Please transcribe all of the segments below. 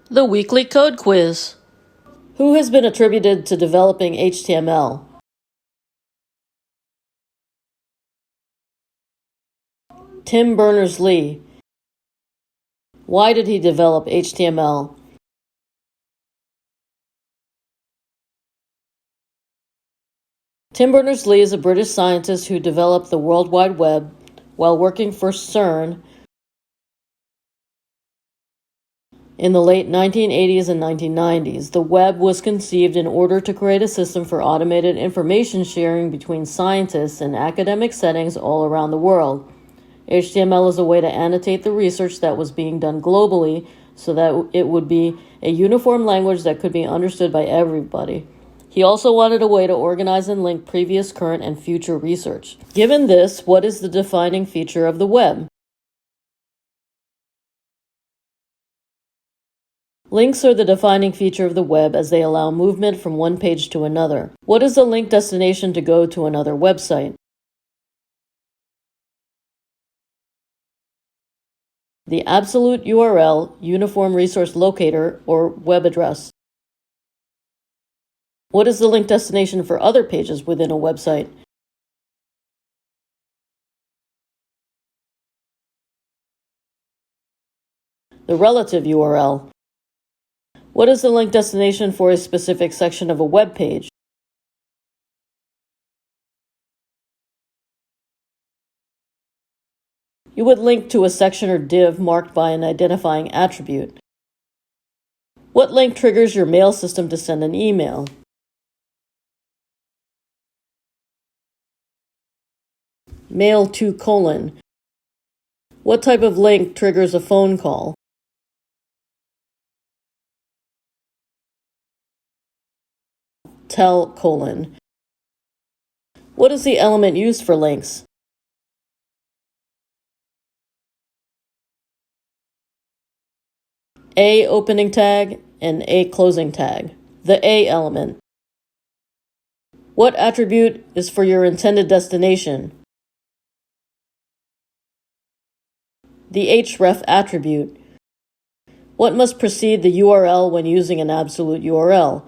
The weekly code quiz. Who has been attributed to developing HTML? Tim Berners-Lee. Why did he develop HTML? Tim Berners-Lee is a British scientist who developed the World Wide Web while working for CERN in the late 1980s and 1990s. The web was conceived in order to create a system for automated information sharing between scientists in academic settings all around the world. HTML is a way to annotate the research that was being done globally so that it would be a uniform language that could be understood by everybody. He also wanted a way to organize and link previous, current, and future research. Given this, what is the defining feature of the web? Links are the defining feature of the web as they allow movement from one page to another. What is the link destination to go to another website? The absolute URL, Uniform Resource Locator, or web address. What is the link destination for other pages within a website? The relative URL. What is the link destination for a specific section of a web page? You would link to a section or div marked by an identifying attribute. What link triggers your mail system to send an email? Mail to : What type of link triggers a phone call? Tell : What is the element used for links? A opening tag and A closing tag. The A element. What attribute is for your intended destination? The href attribute. What must precede the URL when using an absolute URL?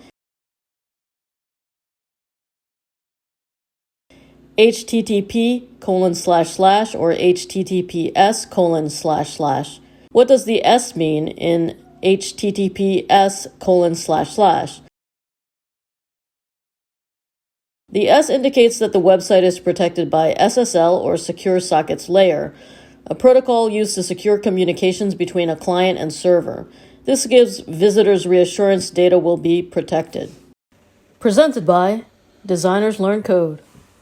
http : or https : What does the S mean in https : The S indicates that the website is protected by SSL or Secure Sockets Layer, a protocol used to secure communications between a client and server. This gives visitors reassurance data will be protected. Presented by Designers Learn Code.